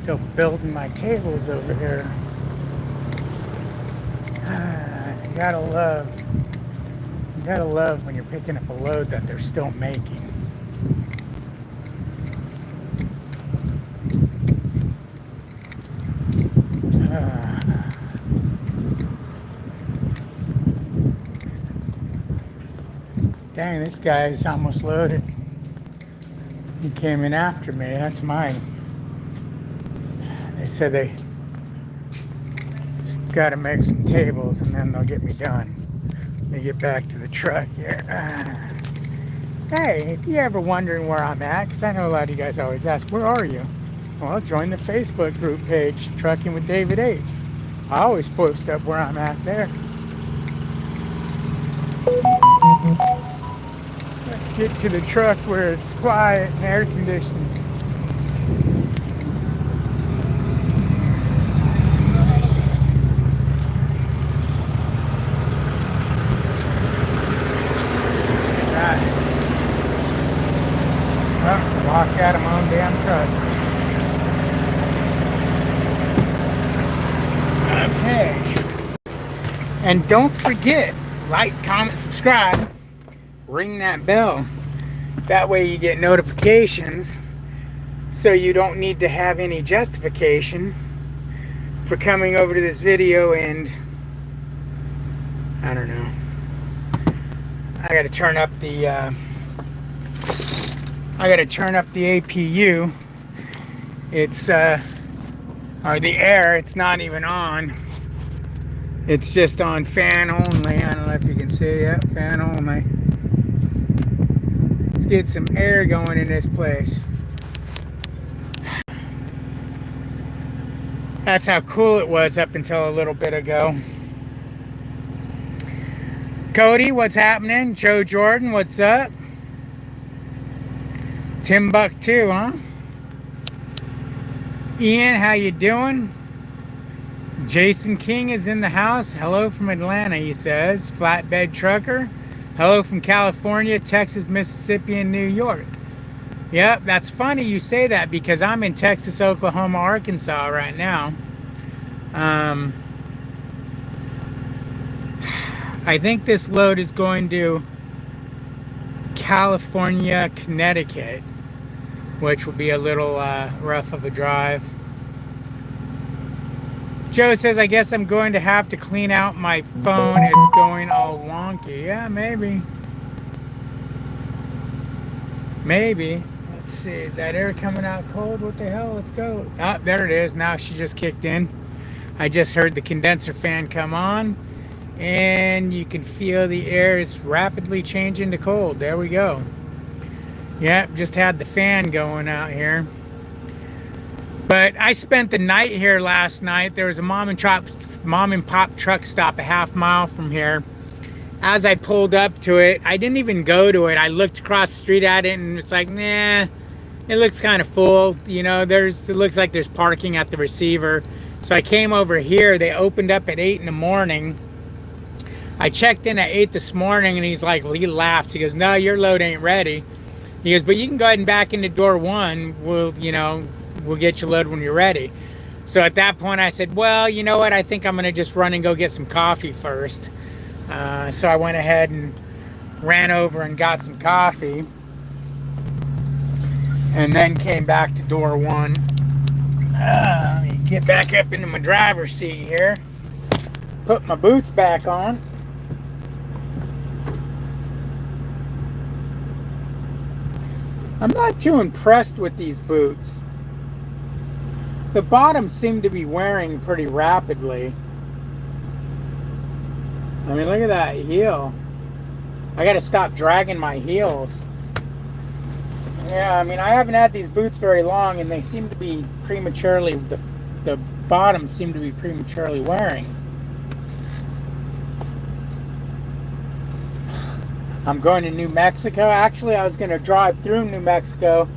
still building my tables over here. You gotta love when you're picking up a load that they're still making. Dang, this guy's almost loaded. He came in after me. That's mine. They said they got to make some tables and then they'll get me done. Let me get back to the truck here. Hey, if you're ever wondering where I'm at, because I know a lot of you guys always ask, where are you? Well, join the Facebook group page, Trucking with David H. I always post up where I'm at there. Let's get to the truck where it's quiet and air conditioned. Walk out of my own damn truck. Okay. And don't forget, like, comment, subscribe, ring that bell. That way you get notifications so you don't need to have any justification for coming over to this video and, I don't know. I gotta turn up the APU. It's or the air, it's not even on. It's just on fan only. I don't know if you can see it. Fan only. Let's get some air going in this place. That's how cool it was up until a little bit ago. Cody, what's happening? Joe Jordan, what's up? Timbuktu, huh? Ian, how you doing? Jason King is in the house. Hello from Atlanta, he says. Flatbed trucker. Hello from California, Texas, Mississippi, and New York. Yep, that's funny you say that because I'm in Texas, Oklahoma, Arkansas right now. I think this load is going to California, Connecticut, which will be a little rough of a drive. Joe says, I guess I'm going to have to clean out my phone. It's going all wonky. Yeah, maybe. Maybe. Let's see. Is that air coming out cold? What the hell? Let's go. Ah, there it is. Now she just kicked in. I just heard the condenser fan come on. And you can feel the air is rapidly changing to cold. There we go. Yep, just had the fan going out here. But I spent the night here last night. There was a mom and pop truck stop a half mile from here. As I pulled up to it, I didn't even go to it. I looked across the street at it and it's like, nah, it looks kind of full. You know, it looks like there's parking at the receiver. So I came over here. They opened up at 8 in the morning. I checked in at 8 this morning and he's like, well, he laughed. He goes, no, your load ain't ready. He goes, but you can go ahead and back into door 1. We'll get your load when you're ready. So at that point I said, well, you know what? I think I'm going to just run and go get some coffee first. So I went ahead and ran over and got some coffee. And then came back to door 1. Let me get back up into my driver's seat here. Put my boots back on. I'm not too impressed with these boots. The bottoms seem to be wearing pretty rapidly. I mean, look at that heel. I gotta stop dragging my heels. Yeah, I mean, I haven't had these boots very long and they seem to be prematurely, the bottoms seem to be prematurely wearing. I'm going to New Mexico. Actually, I was going to drive through New Mexico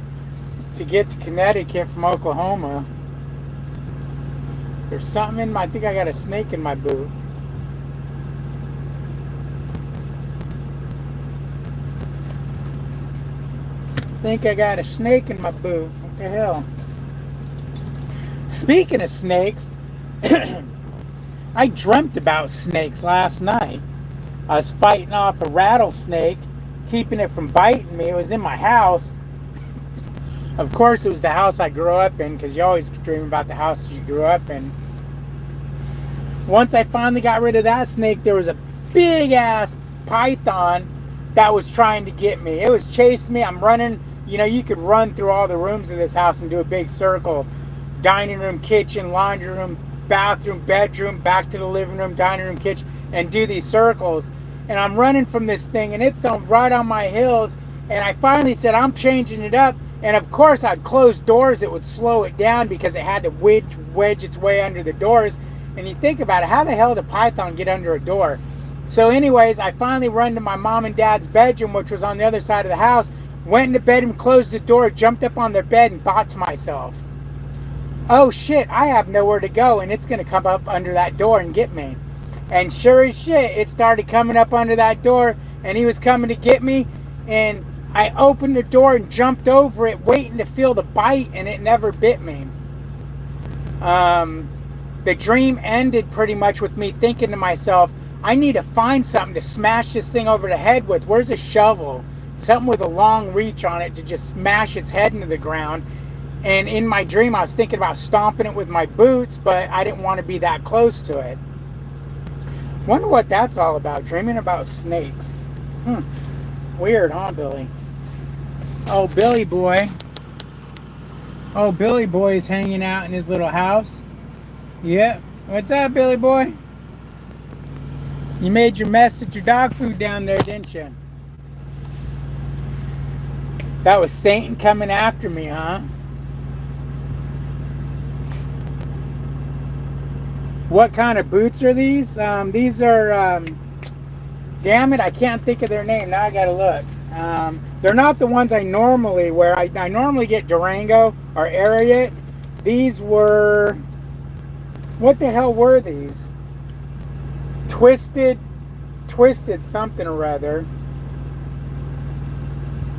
to get to Connecticut from Oklahoma. There's something in my, I think I got a snake in my boot. I think I got a snake in my boot. What the hell? Speaking of snakes, I dreamt about snakes last night. I was fighting off a rattlesnake, keeping it from biting me. It was in my house. Of course, it was the house I grew up in, because you always dream about the house you grew up in. Once I finally got rid of that snake, there was a big ass python that was trying to get me. It was chasing me. I'm running. You know, you could run through all the rooms of this house and do a big circle. Dining room, kitchen, laundry room, bathroom, bedroom, back to the living room, dining room, kitchen, and do these circles. And I'm running from this thing, and it's right on my heels. And I finally said, I'm changing it up. And of course, I'd close doors. It would slow it down because it had to wedge its way under the doors. And you think about it, how the hell did a python get under a door? So anyways, I finally run to my mom and dad's bedroom, which was on the other side of the house, went into bed and closed the door, jumped up on their bed, and thought to myself, oh shit, I have nowhere to go, and it's going to come up under that door and get me. And sure as shit, it started coming up under that door, and he was coming to get me, and I opened the door and jumped over it, waiting to feel the bite, and it never bit me. The dream ended pretty much with me thinking to myself, I need to find something to smash this thing over the head with. Where's a shovel? Something with a long reach on it to just smash its head into the ground. And in my dream, I was thinking about stomping it with my boots, but I didn't want to be that close to it. Wonder what that's all about, dreaming about snakes. Weird, huh, Billy? Oh, Billy boy. Oh, Billy boy is hanging out in his little house. Yep. What's up, Billy boy? You made your mess with your dog food down there, didn't you? That was Satan coming after me, huh? What kind of boots are these? These are, damn it, I can't think of their name. Now I gotta look. They're not the ones I normally wear. I normally get Durango or Ariat. These were, what the hell were these? Twisted something or other.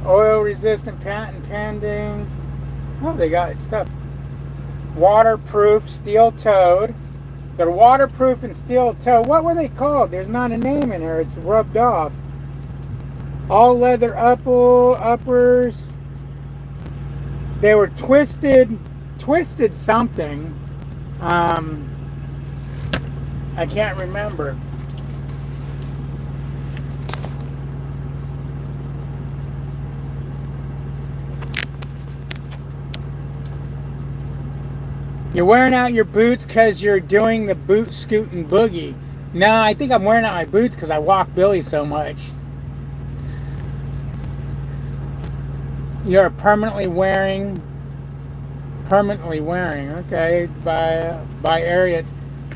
Oil resistant, patent pending. Oh, they got stuff. Waterproof, steel toed. They're waterproof and steel toe. What were they called? There's not a name in here. It's rubbed off. All leather uppers. They were twisted something. I can't remember. You're wearing out your boots because you're doing the boot scooting boogie. No, I think I'm wearing out my boots because I walk Billy so much. You're permanently wearing. Okay, by Ariats.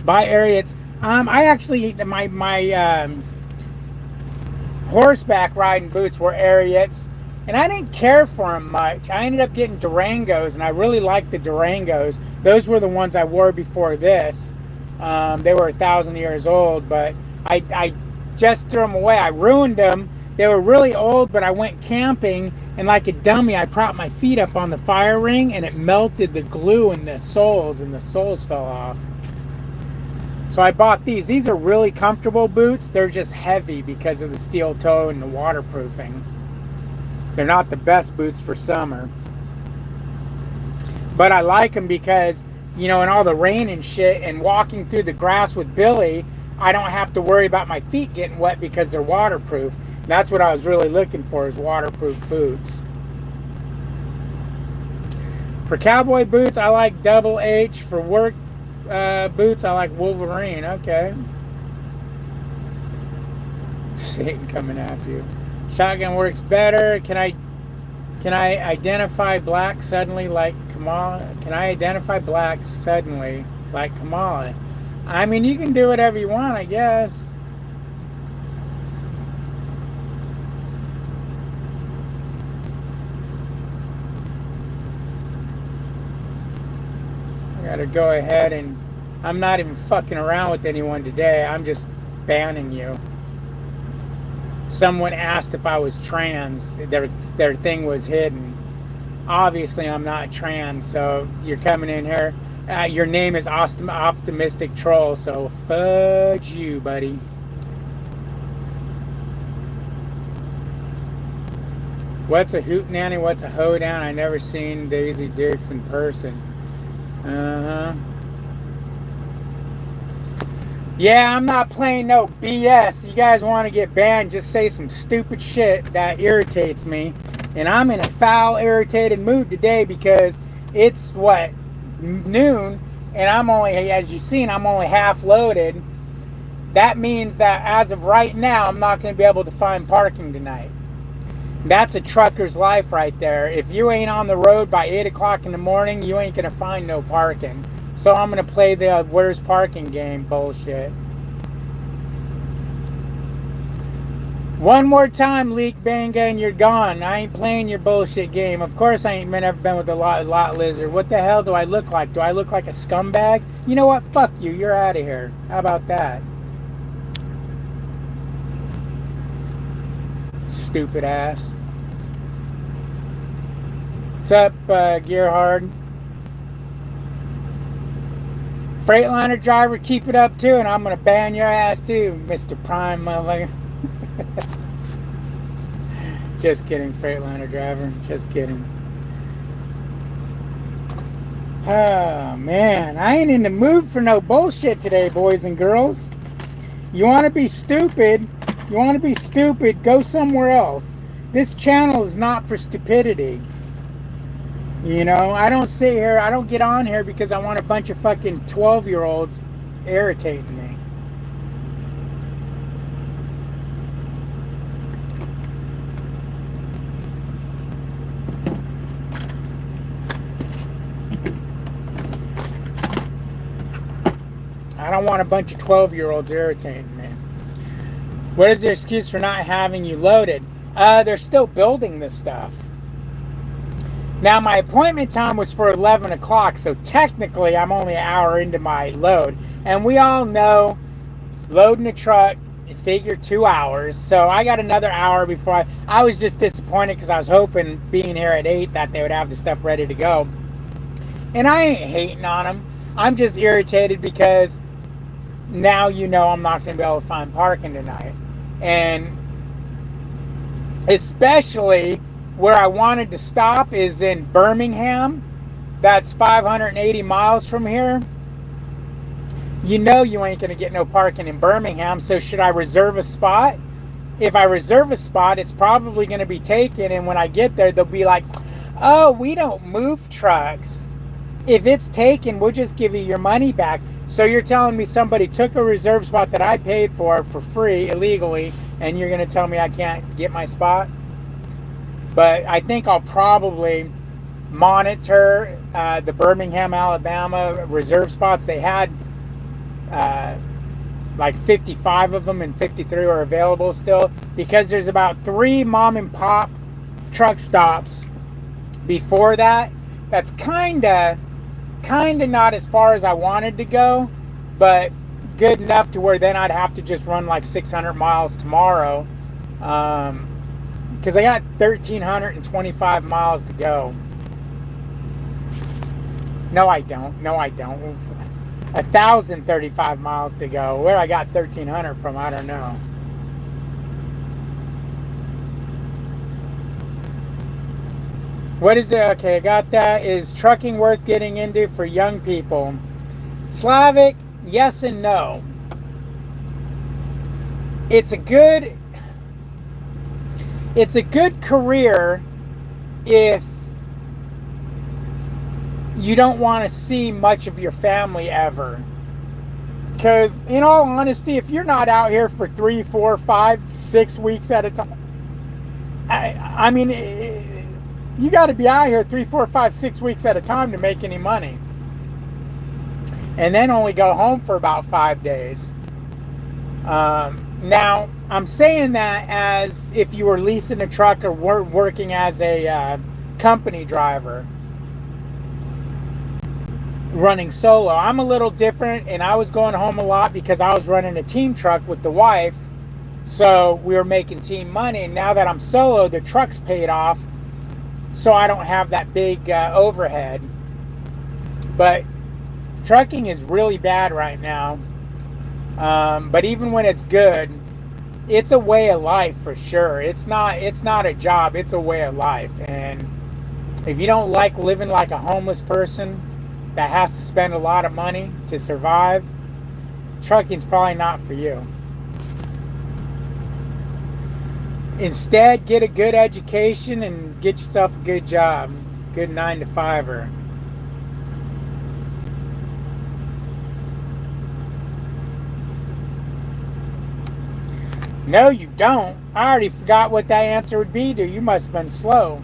By Ariats. I actually, my horseback riding boots were Ariats, and I didn't care for them much. I ended up getting Durangos, and I really liked the Durangos. Those were the ones I wore before this. They were 1,000 years old, but I just threw them away. I ruined them. They were really old, but I went camping, and like a dummy, I propped my feet up on the fire ring, and it melted the glue in the soles, and the soles fell off. So I bought these. These are really comfortable boots. They're just heavy because of the steel toe and the waterproofing. They're not the best boots for summer. But I like them because, you know, in all the rain and shit and walking through the grass with Billy, I don't have to worry about my feet getting wet because they're waterproof. And that's what I was really looking for, is waterproof boots. For cowboy boots, I like Double H. For work boots, I like Wolverine. Okay. Satan coming after you. Shotgun works better. Can I identify black suddenly like Kamala? Can I identify black suddenly like Kamala? I mean, you can do whatever you want, I guess. I gotta go ahead and I'm not even fucking around with anyone today. I'm just banning you. Someone asked if I was trans. Their thing was hidden. Obviously, I'm not trans, so you're coming in here Your name is Optimistic Troll, so fudge you, buddy. What's a hootenanny? What's a hoedown? I never seen Daisy Dukes in person. Uh-huh. Yeah, I'm not playing no BS. You guys want to get banned, just say some stupid shit that irritates me. And I'm in a foul, irritated mood today because it's, what, noon, and I'm only, as you've seen, I'm only half loaded. That means that as of right now, I'm not going to be able to find parking tonight. That's a trucker's life right there. If you ain't on the road by 8 o'clock in the morning, you ain't going to find no parking. So I'm going to play the where's parking game bullshit. One more time, Leak Banga, and you're gone. I ain't playing your bullshit game. Of course I ain't never been with a lot lizard. What the hell do I look like? Do I look like a scumbag? You know what? Fuck you. You're out of here. How about that? Stupid ass. What's up, Gearhard? Freightliner driver, keep it up too, and I'm gonna ban your ass too, Mr. Prime motherfucker. Just kidding, Freightliner driver. Just kidding. Oh man, I ain't in the mood for no bullshit today, boys and girls. You want to be stupid? You want to be stupid? Go somewhere else. This channel is not for stupidity. You know, I don't sit here, I don't get on here because I want a bunch of fucking 12-year-olds irritating me. I don't want a bunch of 12-year-olds irritating me. What is the excuse for not having you loaded? They're still building this stuff. Now, my appointment time was for 11 o'clock, so technically I'm only an hour into my load. And we all know loading a truck, you figure 2 hours. So I got another hour before I was just disappointed because I was hoping being here at 8 that they would have the stuff ready to go. And I ain't hating on them. I'm just irritated because now you know I'm not going to be able to find parking tonight. And especially where I wanted to stop is in Birmingham. That's 580 miles from here. You know you ain't going to get no parking in Birmingham, so should I reserve a spot? If I reserve a spot, it's probably going to be taken, and when I get there, they'll be like, oh, we don't move trucks. If it's taken, we'll just give you your money back. So you're telling me somebody took a reserve spot that I paid for free, illegally, and you're going to tell me I can't get my spot? But I think I'll probably monitor the Birmingham, Alabama reserve spots. They had like 55 of them and 53 are available still, because there's about 3 mom and pop truck stops before that. That's kind of not as far as I wanted to go, but good enough to where then I'd have to just run like 600 miles tomorrow. Because I got 1,325 miles to go. No, I don't. 1,035 miles to go. Where I got 1,300 from, I don't know. What is it? Okay, I got that. Is trucking worth getting into for young people? Slavic, yes and no. It's a good career if you don't want to see much of your family ever. Because in all honesty, if you're not out here for 3, 4, 5, 6 weeks at a time, I mean, you got to be out here 3, 4, 5, 6 weeks at a time to make any money. And then only go home for about 5 days. Now, I'm saying that as if you were leasing a truck or working as a company driver, running solo. I'm a little different, and I was going home a lot because I was running a team truck with the wife, so we were making team money. And now that I'm solo, the truck's paid off, so I don't have that big overhead. But trucking is really bad right now. But even when it's good, it's a way of life for sure. It's not a job, it's a way of life. And if you don't like living like a homeless person that has to spend a lot of money to survive, trucking's probably not for you. Instead, get a good education and get yourself a good job. Good 9 to 5er. No, you don't. I already forgot what that answer would be, dude. You must have been slow.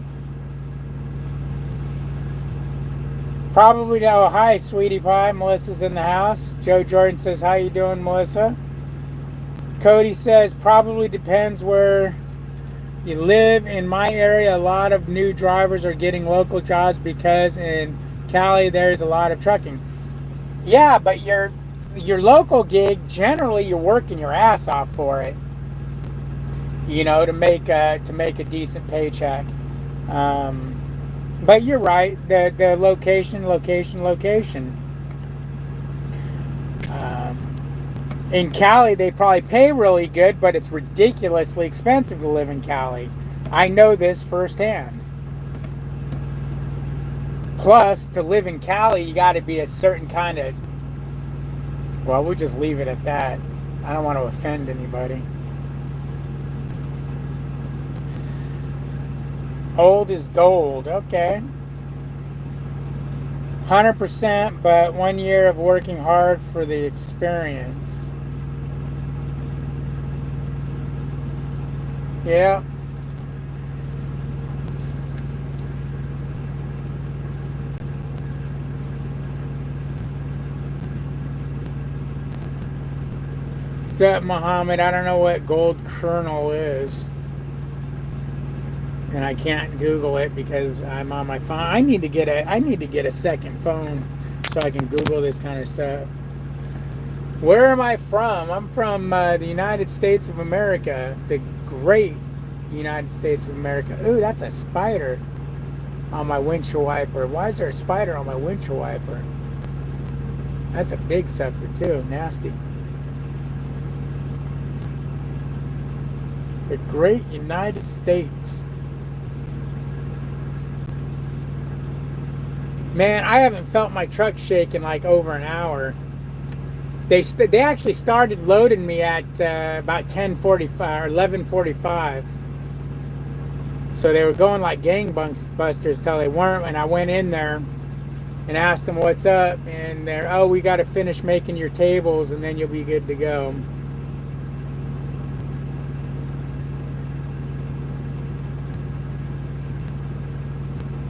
Probably. Oh, hi, sweetie pie. Melissa's in the house. Joe Jordan says, how you doing, Melissa? Cody says, probably depends where you live. In my area, a lot of new drivers are getting local jobs because in Cali there's a lot of trucking. Yeah, but your local gig, generally you're working your ass off for it. You know, to make a decent paycheck. But you're right. The location. In Cali, they probably pay really good, but it's ridiculously expensive to live in Cali. I know this firsthand. Plus, to live in Cali, you got to be a certain kind of... Well, we'll just leave it at that. I don't want to offend anybody. Old is gold. Okay. 100%, but 1 year of working hard for the experience. Yeah. What's up, Muhammad? I don't know what gold kernel is. And I can't Google it because I'm on my phone. I need to get a second phone so I can Google this kind of stuff. Where am I from? I'm from the United States of America, the great United States of America. Ooh, that's a spider on my windshield wiper. Why is there a spider on my windshield wiper? That's a big sucker too. Nasty. The great United States. Man, I haven't felt my truck shake in like over an hour. They actually started loading me at about 10:45 or 11:45. So they were going like gangbusters till they weren't, and I went in there and asked them what's up, and they're, oh, we got to finish making your tables and then you'll be good to go.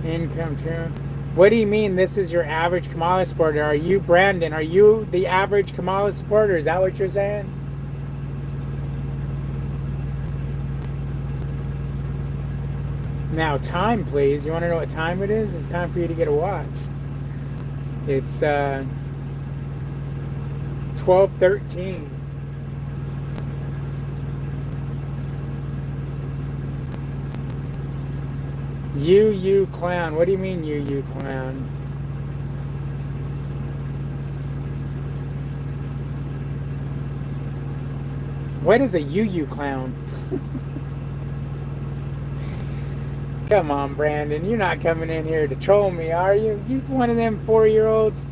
Income too. What do you mean this is your average Kamala supporter? Are you, Brandon, are you the average Kamala supporter? Is that what you're saying? Now, time, please. You want to know what time it is? It's time for you to get a watch. It's 12:13. You clown. What do you mean, you clown? What is a you clown? Come on, Brandon. You're not coming in here to troll me, are you? You one of them 4-year-olds?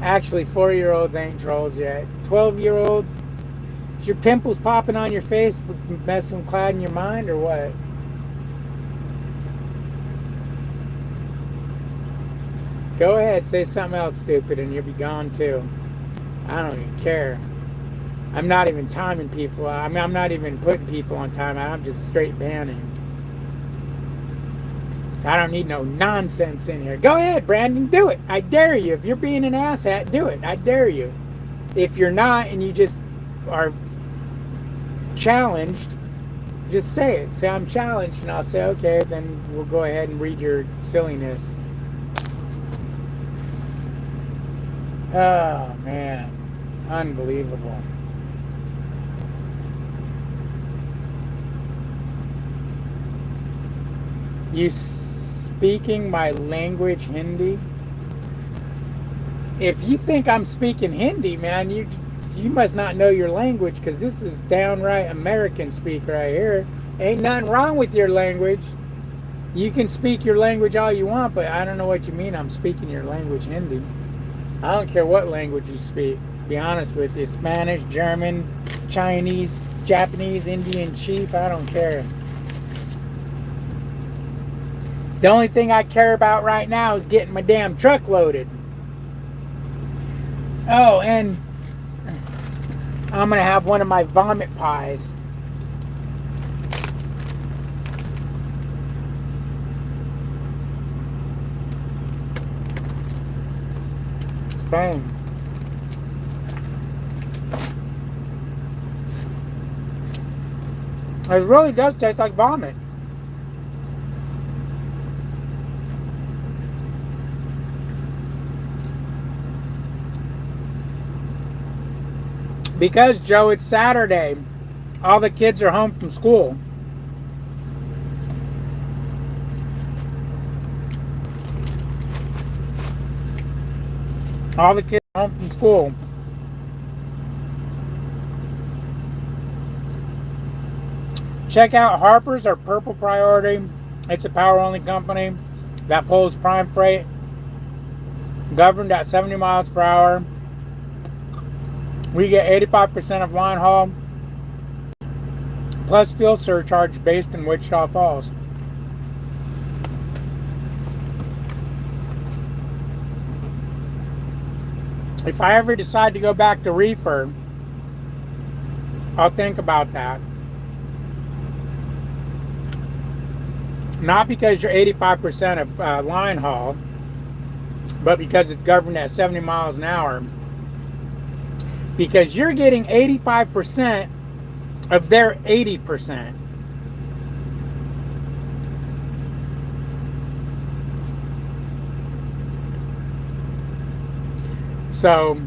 Actually, 4-year-olds ain't trolls yet. 12-year-olds? Is your pimples popping on your face messing with clouding your mind, or what? Go ahead, say something else stupid and you'll be gone too. I don't even care. I'm not even timing people. I mean, I'm not even putting people on time. I'm just straight banning. So I don't need no nonsense in here. Go ahead, Brandon, do it. I dare you. If you're being an asshat, do it. I dare you. If you're not and you just are challenged, just say it. Say I'm challenged, and I'll say, okay, then we'll go ahead and read your silliness. Oh, man. Unbelievable. You speaking my language, Hindi? If you think I'm speaking Hindi, man, you must not know your language, because this is downright American speak right here. Ain't nothing wrong with your language. You can speak your language all you want, but I don't know what you mean I'm speaking your language, Hindi. I don't care what language you speak. To be honest with you, Spanish, German, Chinese, Japanese, Indian, Chief, I don't care. The only thing I care about right now is getting my damn truck loaded. Oh, and I'm going to have one of my vomit pies. Spain. It really does taste like vomit. Because, Joe, it's Saturday. All the kids are home from school. All the kids are home from school. Check out Harper's, our Purple Priority. It's a power-only company that pulls prime freight, governed at 70 miles per hour. We get 85% of line haul, plus fuel surcharge based in Wichita Falls. If I ever decide to go back to reefer, I'll think about that. Not because you're 85% of line haul, but because it's governed at 70 miles an hour. Because you're getting 85% of their 80%. So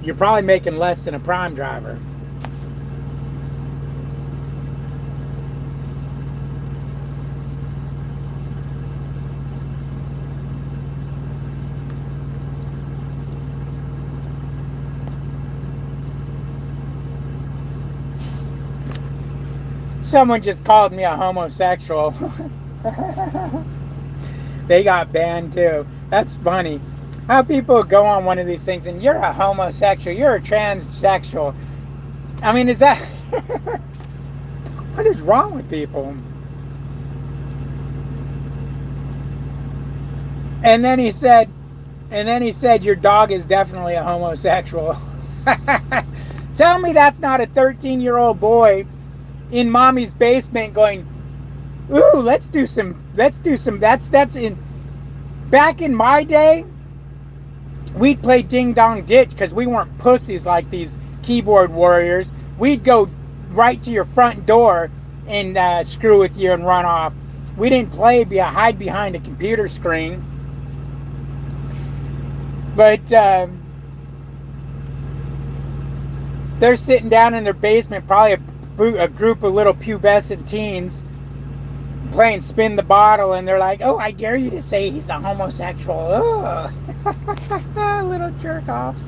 you're probably making less than a prime driver. Someone just called me a homosexual. They got banned too. That's funny. How people go on one of these things and you're a homosexual, you're a transsexual. I mean, is that what is wrong with people? And then he said, your dog is definitely a homosexual. Tell me that's not a 13-year-old boy in mommy's basement going, ooh, let's do some, that's in, back in my day, we'd play ding dong ditch because we weren't pussies like these keyboard warriors. We'd go right to your front door and screw with you and run off. We didn't play hide behind a computer screen. But they're sitting down in their basement, probably a group of little pubescent teens playing spin the bottle, and they're like, oh, I dare you to say he's a homosexual. Little jerk-offs.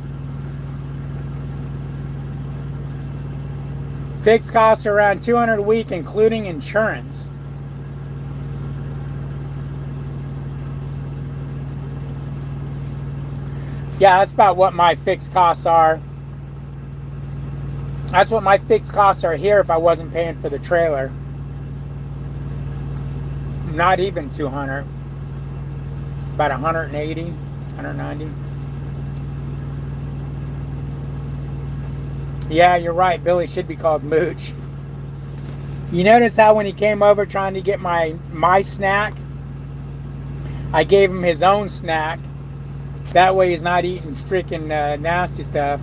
Fixed costs are around $200 a week, including insurance. Yeah, that's about what my fixed costs are. That's what my fixed costs are here if I wasn't paying for the trailer. Not even 200. About 180, 190. Yeah, you're right. Billy should be called Mooch. You notice how when he came over trying to get my snack, I gave him his own snack. That way he's not eating freaking nasty stuff.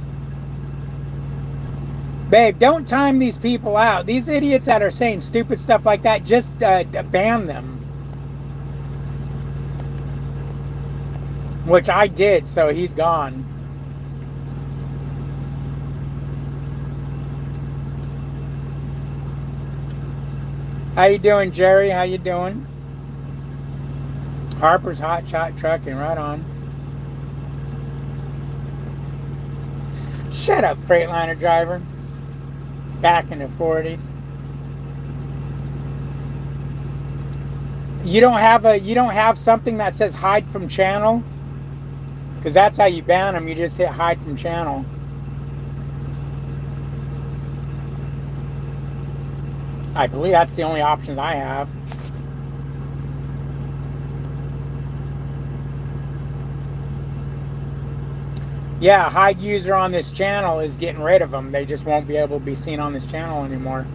Babe, don't time these people out. These idiots that are saying stupid stuff like that, just ban them. Which I did, so he's gone. How you doing, Jerry? How you doing? Harper's Hot Shot Trucking, right on. Shut up, Freightliner driver. Back in the 40s. You don't have something that says hide from channel? Because that's how you ban them. You just hit hide from channel. I believe that's the only option I have. Yeah, hide user on this channel is getting rid of them. They just won't be able to be seen on this channel anymore.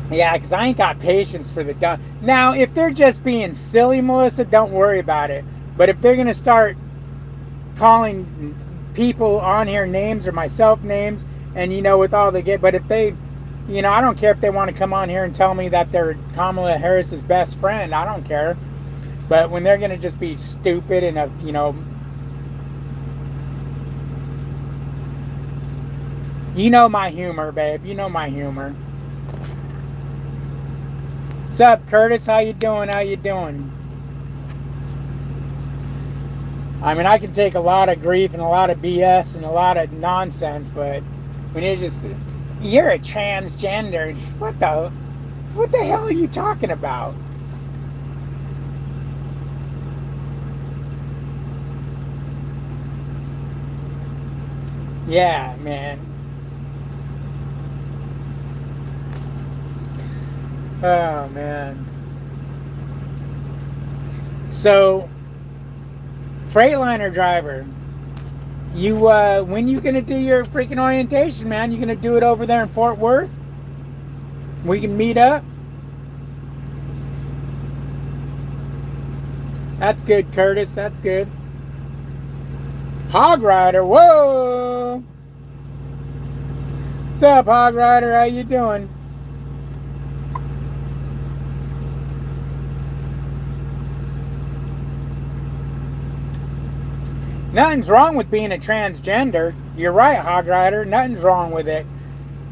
Yeah, because I ain't got patience for the dumb. Now, if they're just being silly, Melissa, don't worry about it. But if they're going to start calling people on here names or myself names, and with all they get, but if they, I don't care if they want to come on here and tell me that they're Kamala Harris's best friend. I don't care. But when they're going to just be stupid and, my humor, babe. You know my humor. What's up, Curtis? How you doing? How you doing? I mean, I can take a lot of grief and a lot of BS and a lot of nonsense, but when you're a transgender, what the hell are you talking about? Yeah, man. Oh, man. So, Freightliner driver, when you gonna do your freaking orientation, man? You gonna do it over there in Fort Worth? We can meet up? That's good, Curtis. That's good. Hog Rider, whoa! What's up, Hog Rider? How you doing? Nothing's wrong with being a transgender. You're right, Hog Rider. Nothing's wrong with it.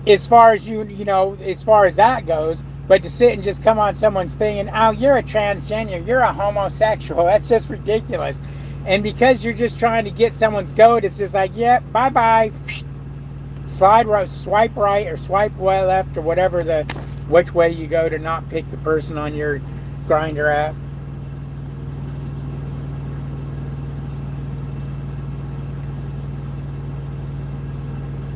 As far as as far as that goes. But to sit and just come on someone's thing and, oh, you're a transgender, you're a homosexual, that's just ridiculous. And because you're just trying to get someone's goat, it's just like, yeah, bye-bye. Slide right, swipe right or swipe left or whatever which way you go to not pick the person on your Grindr app.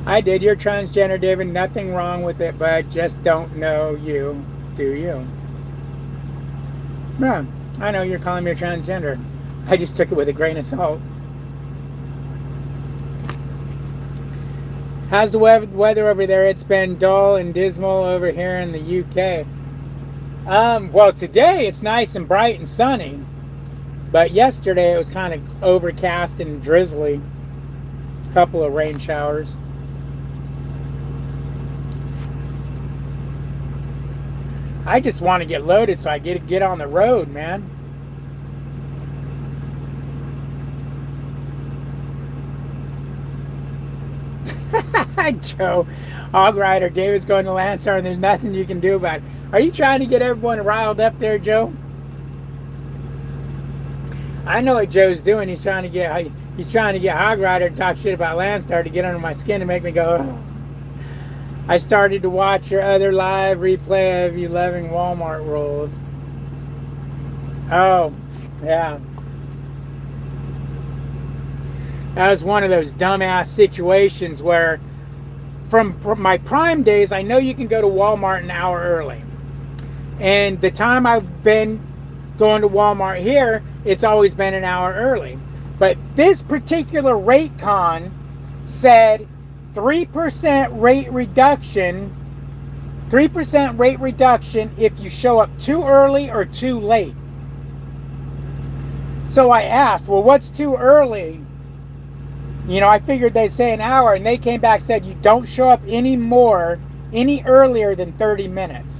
I did. You're transgender, David. Nothing wrong with it, but just don't know you. Do you? No, I know you're calling me a transgender. I just took it with a grain of salt. How's the weather over there? It's been dull and dismal over here in the UK. Well, today it's nice and bright and sunny. But yesterday it was kind of overcast and drizzly. A couple of rain showers. I just want to get loaded so I get on the road, man. Joe, Hog Rider, David's going to Landstar and there's nothing you can do about it. Are you trying to get everyone riled up there, Joe? I know what Joe's doing. He's trying to get Hog Rider to talk shit about Landstar to get under my skin and make me go, oh. I started to watch your other live replay of you loving Walmart rolls. Oh, yeah. That was one of those dumbass situations where from my Prime days, I know you can go to Walmart an hour early. And the time I've been going to Walmart here, it's always been an hour early. But this particular rate con said 3% rate reduction, 3% rate reduction if you show up too early or too late. So I asked, well, what's too early? I figured they'd say an hour, and they came back and said you don't show up any earlier than 30 minutes.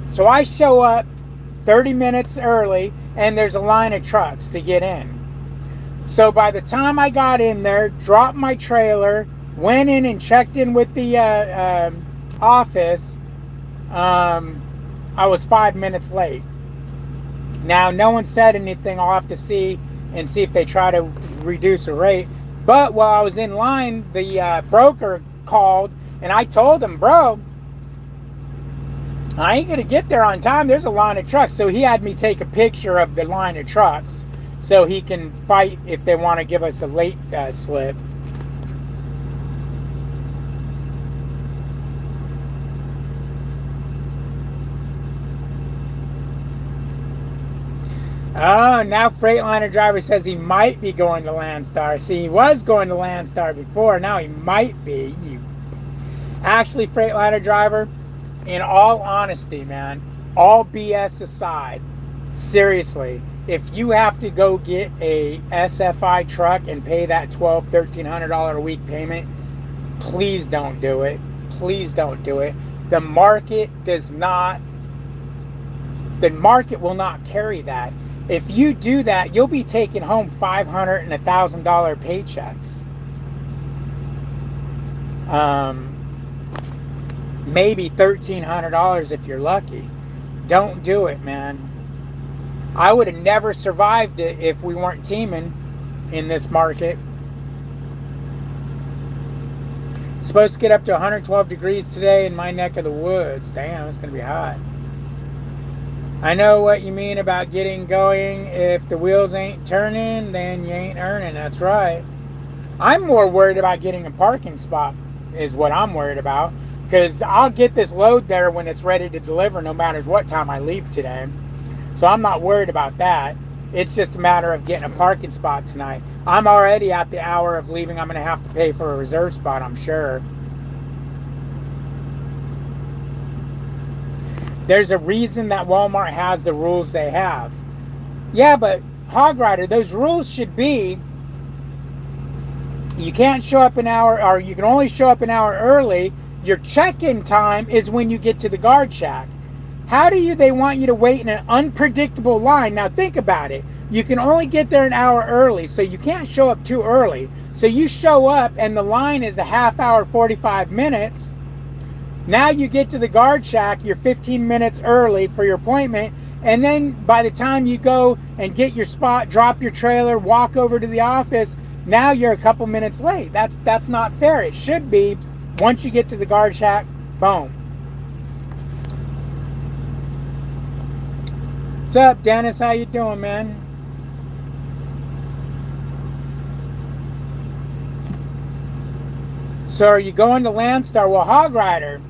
So I show up 30 minutes early, and there's a line of trucks to get in. So by the time I got in there, dropped my trailer, went in and checked in with the office, I was 5 minutes late. Now, no one said anything. I'll have to see if they try to reduce the rate. But while I was in line, the broker called, and I told him, bro, I ain't going to get there on time. There's a line of trucks. So he had me take a picture of the line of trucks so he can fight if they want to give us a late slip. Oh, now Freightliner driver says he might be going to Landstar. See, he was going to Landstar before. Now he might be. Actually, Freightliner driver, in all honesty, man, all BS aside, seriously, if you have to go get a SFI truck and pay that $1,200-$1,300 a week payment, please don't do it. Please don't do it. The market will not carry that. If you do that, you'll be taking home $500 and $1,000 paychecks. Maybe $1,300 if you're lucky. Don't do it, man. I would have never survived it if we weren't teaming in this market. It's supposed to get up to 112 degrees today in my neck of the woods. Damn, it's going to be hot. I know what you mean about getting going. If the wheels ain't turning, then you ain't earning. That's right. I'm more worried about getting a parking spot is what I'm worried about. Because I'll get this load there when it's ready to deliver no matter what time I leave today. So I'm not worried about that. It's just a matter of getting a parking spot tonight. I'm already at the hour of leaving. I'm going to have to pay for a reserve spot, I'm sure. There's a reason that Walmart has the rules they have. Yeah, but Hog Rider, those rules should be you can't show up an hour, or you can only show up an hour early. Your check-in time is when you get to the guard shack. How do they want you to wait in an unpredictable line? Now think about it. You can only get there an hour early, so you can't show up too early. So you show up and the line is a half hour, 45 minutes. Now you get to the guard shack, you're 15 minutes early for your appointment, and then by the time you go and get your spot, drop your trailer, walk over to the office, now you're a couple minutes late. That's not fair. It should be once you get to the guard shack, boom. What's up, Dennis? How you doing, man? So are you going to Landstar? Well, Hog Rider,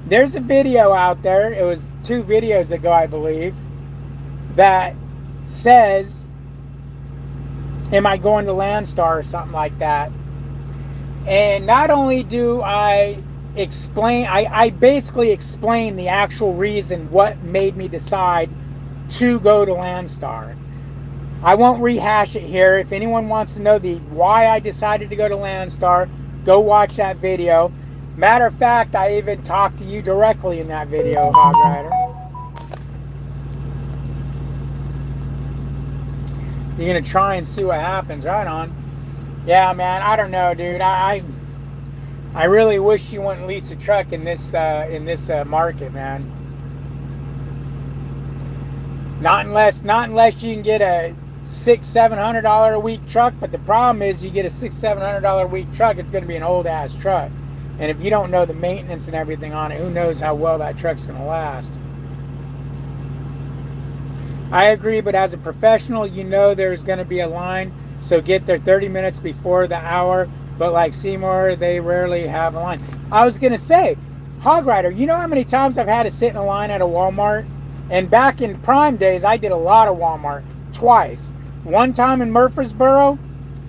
there's a video out there. It was 2 videos ago, I believe, that says, am I going to Landstar or something like that? And not only do I explain, I basically explain the actual reason what made me decide to go to Landstar. I won't rehash it here. If anyone wants to know why I decided to go to Landstar, go watch that video. Matter of fact, I even talked to you directly in that video, Hog Rider. You're gonna try and see what happens. Right on. Yeah, man. I don't know, dude. I really wish you wouldn't lease a truck in this market, man. Not unless you can get a $600-$700 a week truck. But the problem is, you get a $600-$700 a week truck, it's going to be an old ass truck. And if you don't know the maintenance and everything on it, who knows how well that truck's going to last. I agree, but as a professional, you know there's going to be a line, so get there 30 minutes before the hour. But like Seymour, they rarely have a line. I was going to say, Hog Rider, you know how many times I've had to sit in a line at a Walmart? And back in Prime days, I did a lot of Walmart. Twice. One time in Murfreesboro,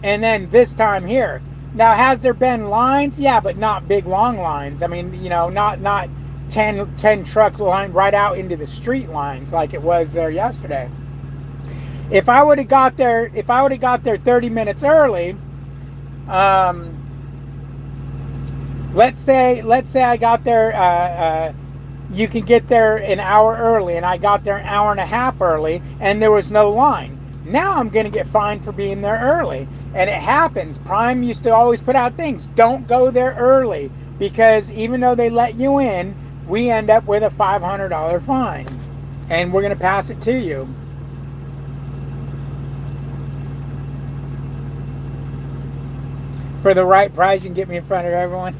and then this time here. Now, has there been lines? Yeah, but not big, long lines. I mean, you know, not 10 truck line right out into the street lines like it was there yesterday. If I would have got there 30 minutes early, let's say I got there, you can get there an hour early, and I got there an hour and a half early, and there was no line. Now I'm going to get fined for being there early. And it happens. Prime used to always put out things. Don't go there early, because even though they let you in, we end up with a $500 fine. And we're going to pass it to you. For the right price, you can get me in front of everyone.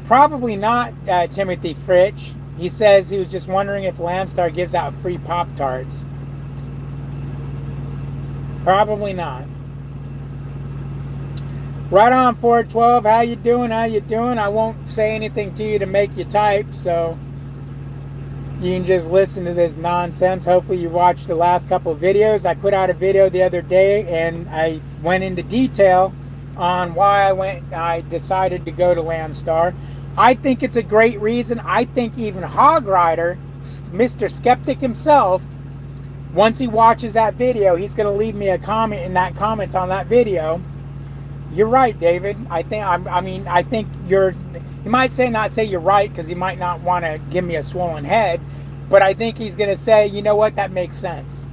Probably not, Timothy Fritsch. He says he was just wondering if Landstar gives out free Pop-Tarts. Probably not. Right on, 412. How you doing? How you doing? I won't say anything to you to make you type, so you can just listen to this nonsense. Hopefully you watched the last couple of videos. I put out a video the other day and I went into detail on why I decided to go to Landstar. I think it's a great reason. I think even Hog Rider, Mr. Skeptic himself, once he watches that video, he's going to leave me a comment in that comments on that video. You're right, David. I think you're. He might not say you're right because he might not want to give me a swollen head, but I think he's going to say, you know what, that makes sense.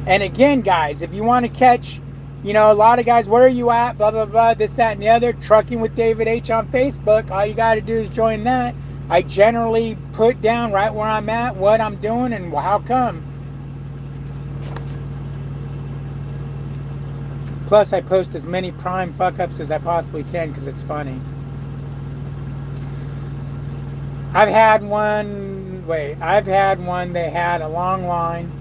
And again, guys, if you want to catch, a lot of guys, where are you at? Blah, blah, blah, this, that, and the other. Trucking with David H on Facebook. All you got to do is join that. I generally put down right where I'm at, what I'm doing, and how come. Plus, I post as many prime fuck-ups as I possibly can because it's funny. I've had one, they had a long line.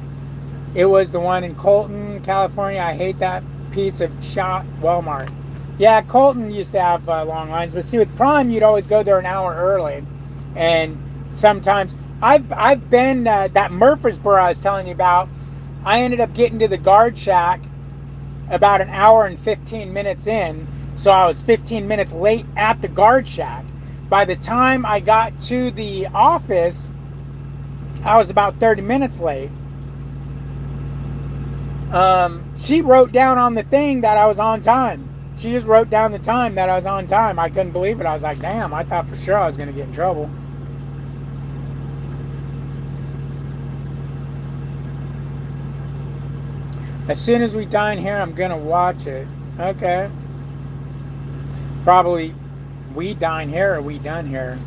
It was the one in Colton, California. I hate that piece of shot Walmart. Yeah, Colton used to have long lines, but see, with Prime, you'd always go there an hour early. And sometimes, I've been, that Murfreesboro I was telling you about, I ended up getting to the guard shack about an hour and 15 minutes in, so I was 15 minutes late at the guard shack. By the time I got to the office, I was about 30 minutes late. She wrote down on the thing that I was on time. She just wrote down the time that I was on time. I couldn't believe it. I was like, damn, I thought for sure I was going to get in trouble. As soon as we dine here, I'm going to watch it. Okay. Probably we dine here or we done here.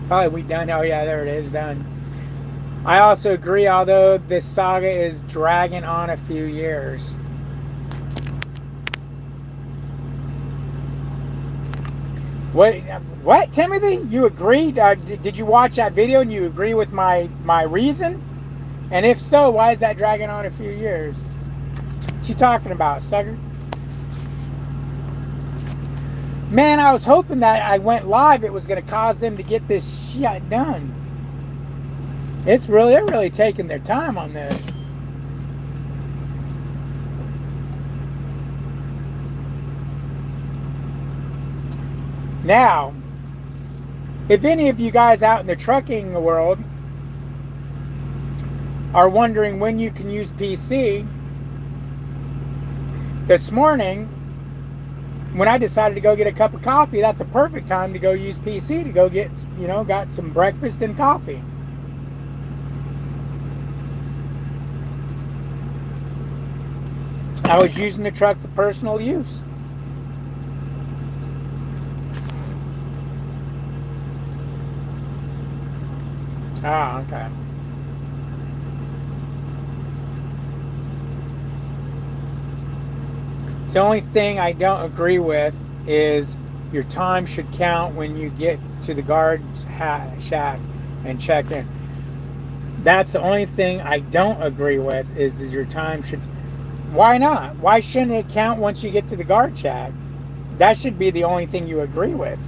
Probably we done. Oh, yeah, there it is. Done. I also agree, although this saga is dragging on a few years. What, Timothy? You agreed? Did you watch that video and you agree with my reason? And if so, why is that dragging on a few years? What you talking about, sucker? Man, I was hoping that I went live, it was going to cause them to get this shit done. They're really taking their time on this. Now, if any of you guys out in the trucking world are wondering when you can use PC, this morning, when I decided to go get a cup of coffee, that's a perfect time to go use PC to go get, got some breakfast and coffee. I was using the truck for personal use. Ah, okay. The only thing I don't agree with is your time should count when you get to the guard shack and check in. That's the only thing I don't agree with is your time should... Why not? Why shouldn't it count once you get to the guard shack? That should be the only thing you agree with.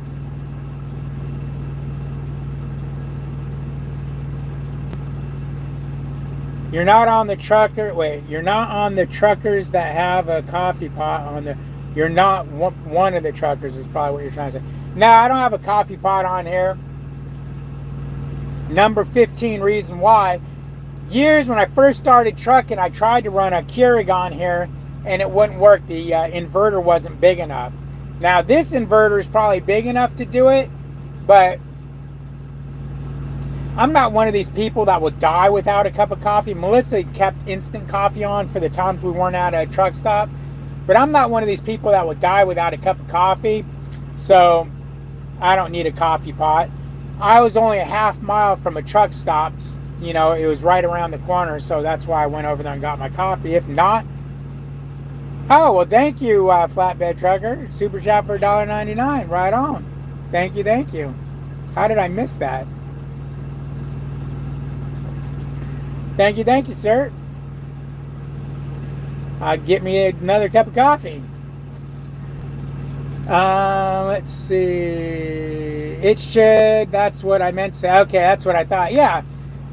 You're not on the trucker. Wait, you're not on the truckers that have a coffee pot on the. You're not one of the truckers, is probably what you're trying to say. No, I don't have a coffee pot on here. Number 15 reason why. Years when I first started trucking, I tried to run a Keurig on here and it wouldn't work. The inverter wasn't big enough. Now this inverter is probably big enough to do it, but I'm not one of these people that will die without a cup of coffee. Melissa kept instant coffee on for the times we weren't at a truck stop. But I'm not one of these people that would die without a cup of coffee. So I don't need a coffee pot. I was only a half mile from a truck stop. You know, it was right around the corner, so that's why I went over there and got my coffee. If not, oh, well, thank you, flatbed trucker. Super chat for $1.99. Right on. Thank you, thank you. How did I miss that? Thank you, sir. Get me another cup of coffee. Let's see. It should. That's what I meant to say. Okay, that's what I thought. Yeah,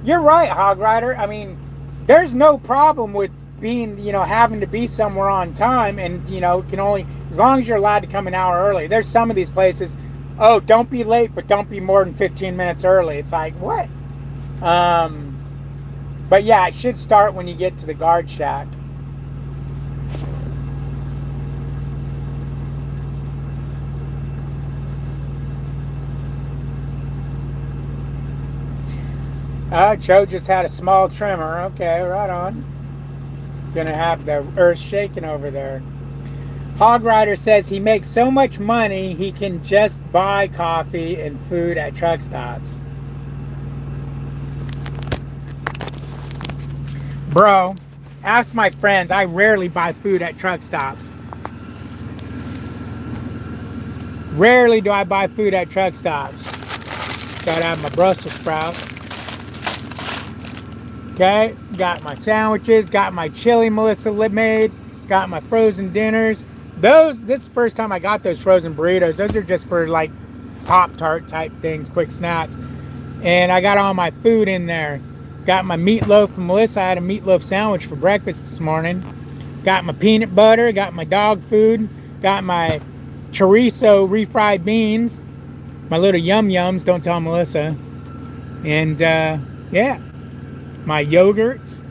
you're right, Hog Rider. I mean, there's no problem with being, you know, having to be somewhere on time, and you know, can only, as long as you're allowed to come an hour early. There's some of these places, oh, don't be late, but don't be more than 15 minutes early. It's like, what? But yeah, it should start when you get to the guard shack. Joe just had a small tremor. Okay, right on. Gonna have the earth shaking over there. Hog Rider says he makes so much money he can just buy coffee and food at truck stops. Bro, ask my friends. I rarely buy food at truck stops. Rarely do I buy food at truck stops. Gotta have my Brussels sprouts. Okay, got my sandwiches, got my chili Melissa made, got my frozen dinners. This is the first time I got those frozen burritos. Those are just for like Pop-Tart type things, quick snacks. And I got all my food in there. Got my meatloaf from Melissa. I had a meatloaf sandwich for breakfast this morning. Got my peanut butter, got my dog food, got my chorizo refried beans, my little yum-yums, don't tell Melissa. And yeah. My yogurts,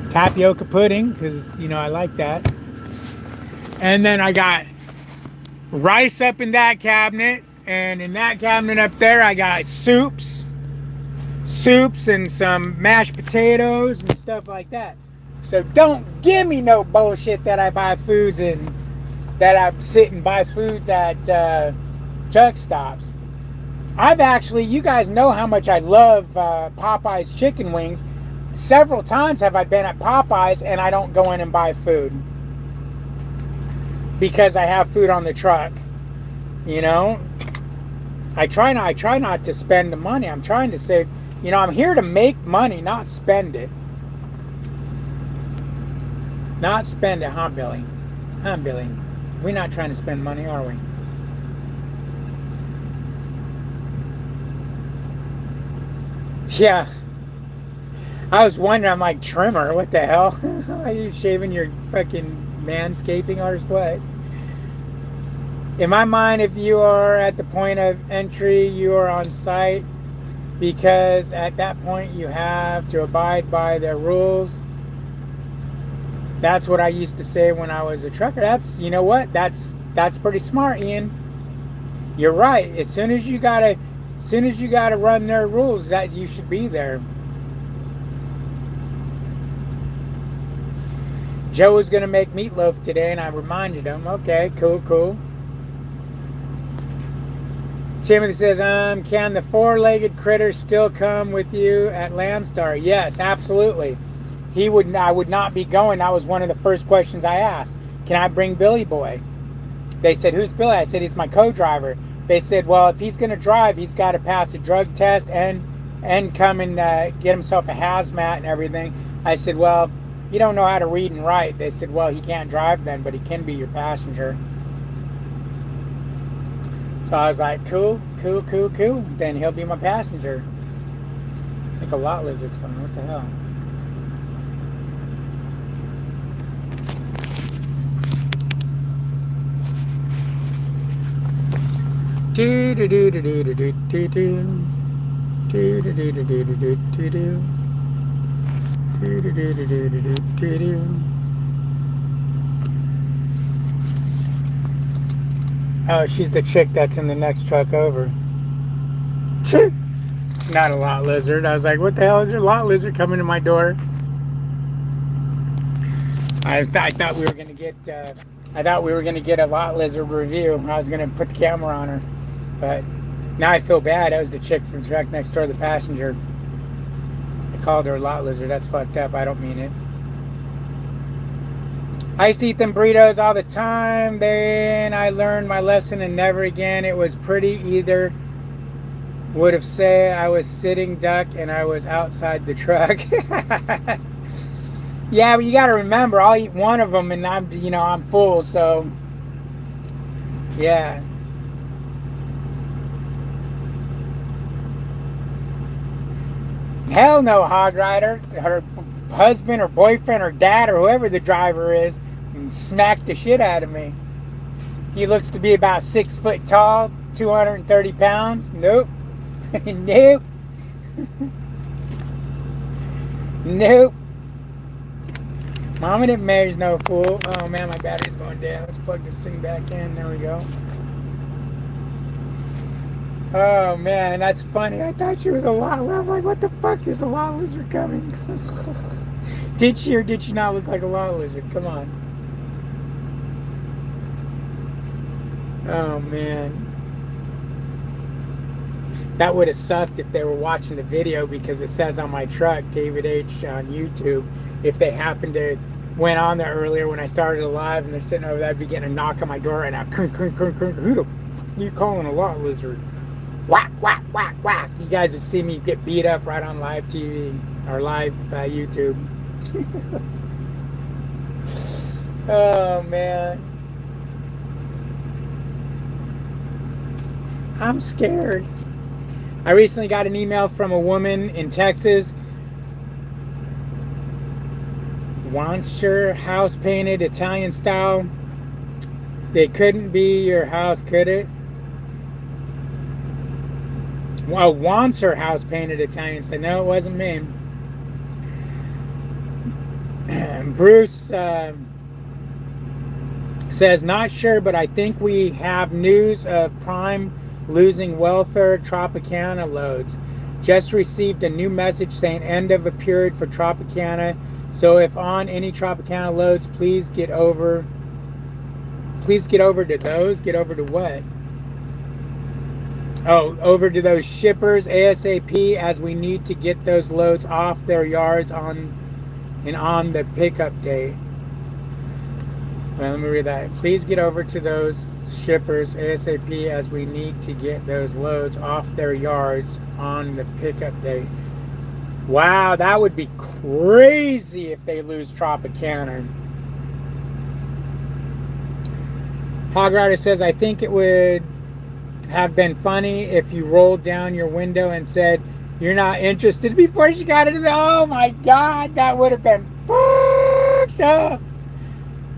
tapioca pudding, because, you know, I like that. And then I got rice up in that cabinet, and in that cabinet up there I got soups and some mashed potatoes and stuff like that. So don't give me no bullshit that I buy foods and that I sit and buy foods at truck stops. I've actually, you guys know how much I love Popeye's chicken wings. Several times have I been at Popeye's and I don't go in and buy food because I have food on the truck. You know, I try not to spend the money. I'm trying to save. You know, I'm here to make money, not spend it. Not spend it, huh, Billy? Huh, Billy? We're not trying to spend money, are we? Yeah. I was wondering, I'm like, trimmer, what the hell? Are you shaving your fucking manscaping or what? In my mind, if you are at the point of entry, you are on site, because at that point you have to abide by their rules. That's what I used to say when I was a trucker. That's, you know what? That's pretty smart, Ian. You're right. As soon as you gotta run their rules, that you should be there. Joe was gonna make meatloaf today, and I reminded him. Okay, cool. Timothy says, can the four-legged critters still come with you at Landstar? Yes, absolutely. I would not be going. That was one of the first questions I asked. Can I bring Billy Boy? They said, who's Billy? I said, he's my co-driver. They said, well, if he's going to drive, he's got to pass a drug test and come and get himself a hazmat and everything. I said, well, you don't know how to read and write. They said, well, he can't drive then, but he can be your passenger. So I was like, cool. Then he'll be my passenger. I think a lot lizard's coming. What the hell? Oh, she's the chick that's in the next truck over. Not a lot lizard. I was like, what the hell is there a lot lizard coming to my door? I thought we were going to get I thought we were going to get a lot lizard review. I was going to put the camera on her. But now I feel bad. That was the chick from the truck next door, the passenger. I called her a lot lizard. That's fucked up. I don't mean it. I used to eat them burritos all the time. Then I learned my lesson and never again. It was pretty either. Would have said I was sitting duck and I was outside the truck. Yeah, but you got to remember, I'll eat one of them and I'm full. So, yeah. Hell no, hog rider. Her husband or boyfriend or dad or whoever the driver is smacked the shit out of me. He looks to be about 6 foot tall, 230 pounds. Nope. Nope. Nope. Mama didn't marry's no fool. Oh man, my battery's going down. Let's plug this thing back in. There we go. Oh man, that's funny. I thought she was a lot. I'm like, what the fuck? There's a lot lizard coming. Did she or did she not look like a lot lizard? Come on. Oh man. That would have sucked if they were watching the video, because it says on my truck, David H. on YouTube, if they happened to went on there earlier when I started a live and they're sitting over there, I'd be getting a knock on my door right now. Who the f you calling a lot lizard? Whack, whack, whack, whack. You guys would see me get beat up right on live TV or live YouTube. Oh, man. I'm scared. I recently got an email from a woman in Texas. Wants your house painted Italian style. It couldn't be your house, could it? Well, wants her house painted Italian style. No, it wasn't me. Bruce says, not sure, but I think we have news of Prime losing welfare Tropicana loads. Just received a new message saying end of a period for Tropicana. So if on any Tropicana loads, please get over to those. Get over to what? Oh, over to those shippers ASAP, as we need to get those loads off their yards on the pickup date. Well, let me read that. Please get over to those shippers ASAP, as we need to get those loads off their yards on the pickup date. Wow, that would be crazy if they lose Tropicana. Hog Rider says, I think it would have been funny if you rolled down your window and said you're not interested before she got into the... Oh my God, that would have been fucked up.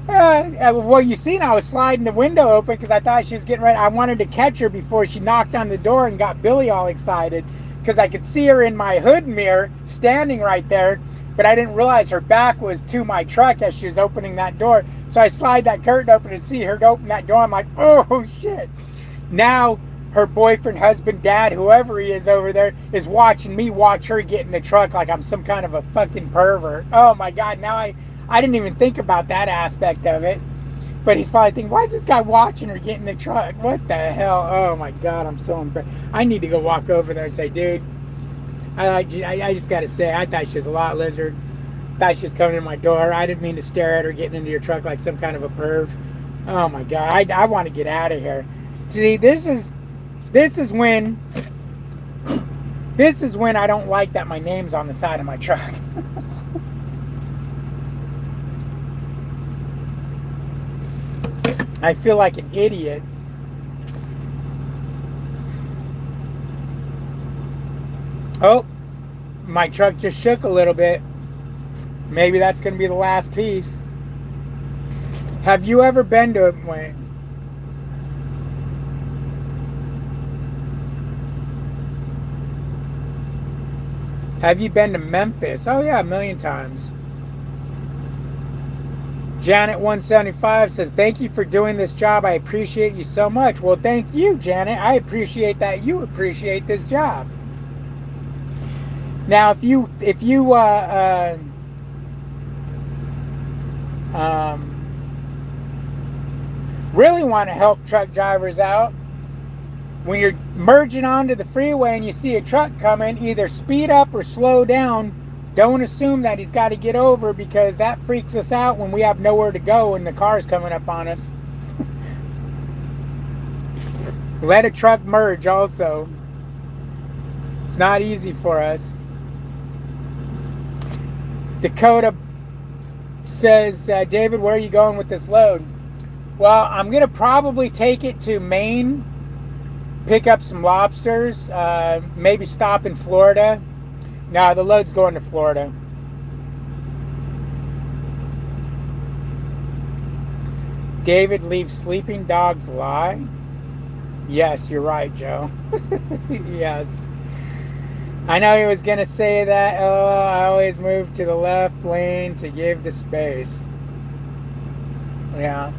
Well, you seen I was sliding the window open because I thought she was getting ready. I wanted to catch her before she knocked on the door and got Billy all excited, because I could see her in my hood mirror standing right there, but I didn't realize her back was to my truck as she was opening that door. So I slide that curtain open and see her open that door. I'm like, oh shit. Now her boyfriend, husband, dad, whoever he is over there, is watching me watch her get in the truck like I'm some kind of a fucking pervert. Oh my God, now I didn't even think about that aspect of it. But he's probably thinking, why is this guy watching her get in the truck? What the hell? Oh my God, I'm so embarrassed. I need to go walk over there and say, dude, I just got to say, I thought she was a lot lizard. Thought she was coming to my door. I didn't mean to stare at her getting into your truck like some kind of a perv. Oh my God, I want to get out of here. See, this is when I don't like that my name's on the side of my truck. I feel like an idiot. Oh, my truck just shook a little bit. Maybe that's going to be the last piece. Have you ever been to... Wait. Have you been to Memphis? Oh yeah, a million times. Janet175 says, thank you for doing this job. I appreciate you so much. Well, thank you, Janet. I appreciate that you appreciate this job. Now, if you Really want to help truck drivers out. When you're merging onto the freeway and you see a truck coming, either speed up or slow down. Don't assume that he's got to get over, because that freaks us out when we have nowhere to go and the car's coming up on us. Let a truck merge also. It's not easy for us. Dakota says, David, where are you going with this load? Well, I'm going to probably take it to Maine, pick up some lobsters, maybe stop in Florida. No, the load's going to Florida. David leaves sleeping dogs lie. Yes, you're right, Joe. Yes. I know he was going to say that. Oh, I always move to the left lane to give the space. Yeah.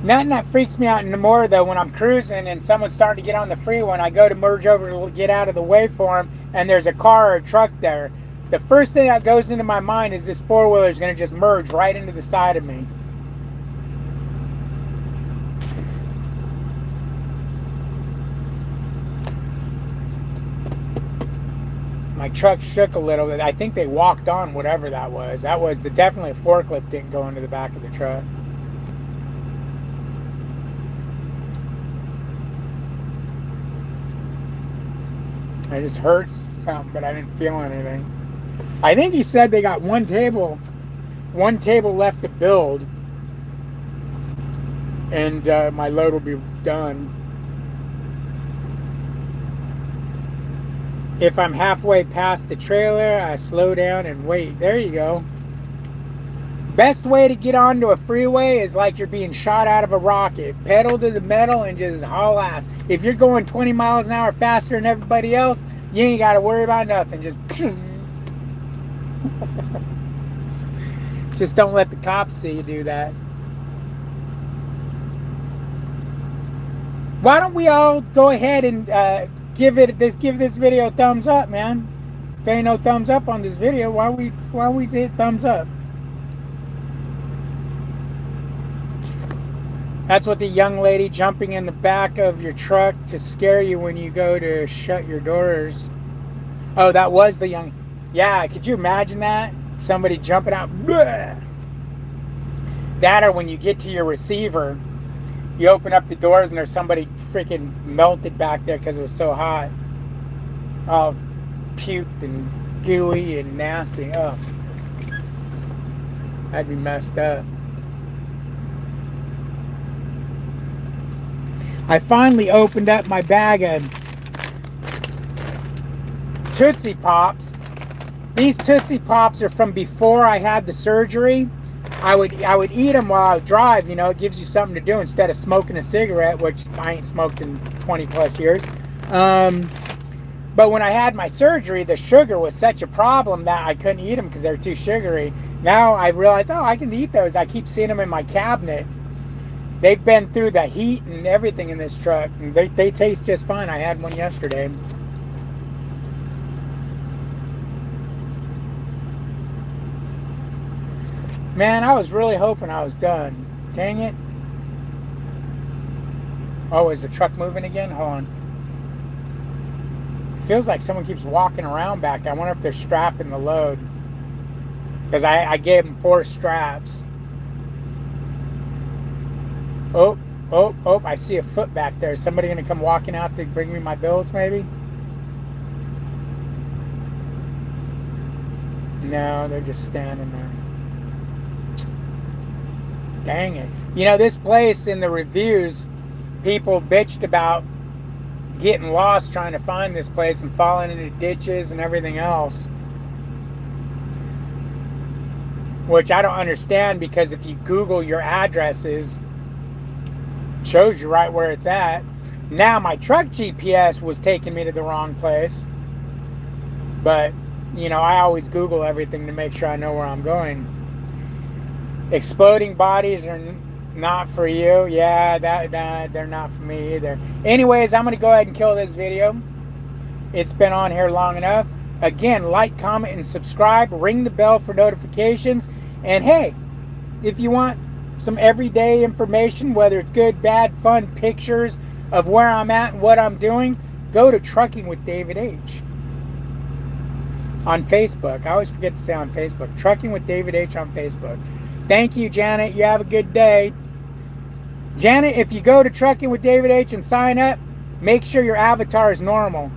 Nothing that freaks me out anymore, though, when I'm cruising and someone's starting to get on the freeway and I go to merge over to get out of the way for them, and there's a car or a truck there. The first thing that goes into my mind is this four-wheeler is going to just merge right into the side of me. My truck shook a little bit. I think they walked on whatever that was. That was definitely a forklift didn't go into the back of the truck. I just heard something, but I didn't feel anything. I think he said they got one table left to build, and my load will be done. If I'm halfway past the trailer, I slow down and wait. There you go. Best way to get onto a freeway is like you're being shot out of a rocket. Pedal to the metal and just haul ass. If you're going 20 miles an hour faster than everybody else, you ain't got to worry about nothing. Just don't let the cops see you do that. Why don't we all go ahead and give this video a thumbs up, man? If there ain't no thumbs up on this video, why we hit thumbs up? That's what the young lady jumping in the back of your truck to scare you when you go to shut your doors. Oh, that was the young... Yeah, could you imagine that? Somebody jumping out. Bleh! That, or when you get to your receiver, you open up the doors and there's somebody freaking melted back there because it was so hot. All puked and gooey and nasty. Oh, that'd be messed up. I finally opened up my bag of Tootsie Pops. These Tootsie Pops are from before I had the surgery. I would eat them while I would drive. You know, it gives you something to do instead of smoking a cigarette, which I ain't smoked in 20 plus years. But when I had my surgery, the sugar was such a problem that I couldn't eat them because they're too sugary. Now I realized, oh, I can eat those. I keep seeing them in my cabinet. They've been through the heat and everything in this truck, and they taste just fine. I had one yesterday. Man, I was really hoping I was done. Dang it. Oh, is the truck moving again? Hold on. It feels like someone keeps walking around back there. I wonder if they're strapping the load. Because I gave them 4 straps. Oh, I see a foot back there. Is somebody going to come walking out to bring me my bills, maybe? No, they're just standing there. Dang it. You know, this place in the reviews, people bitched about getting lost trying to find this place and falling into ditches and everything else. Which I don't understand, because if you Google your addresses, it shows you right where it's at. Now my truck GPS was taking me to the wrong place. But, you know, I always Google everything to make sure I know where I'm going. Exploding bodies are not for you. Yeah, they're not for me either. Anyways, I'm going to go ahead and kill this video. It's been on here long enough. Again, like, comment, and subscribe. Ring the bell for notifications. And hey, if you want some everyday information, whether it's good, bad, fun, pictures of where I'm at and what I'm doing, go to Trucking with David H. on Facebook. I always forget to say on Facebook. Trucking with David H. on Facebook. Thank you, Janet. You have a good day. Janet, if you go to Trucking with David H. and sign up, make sure your avatar is normal.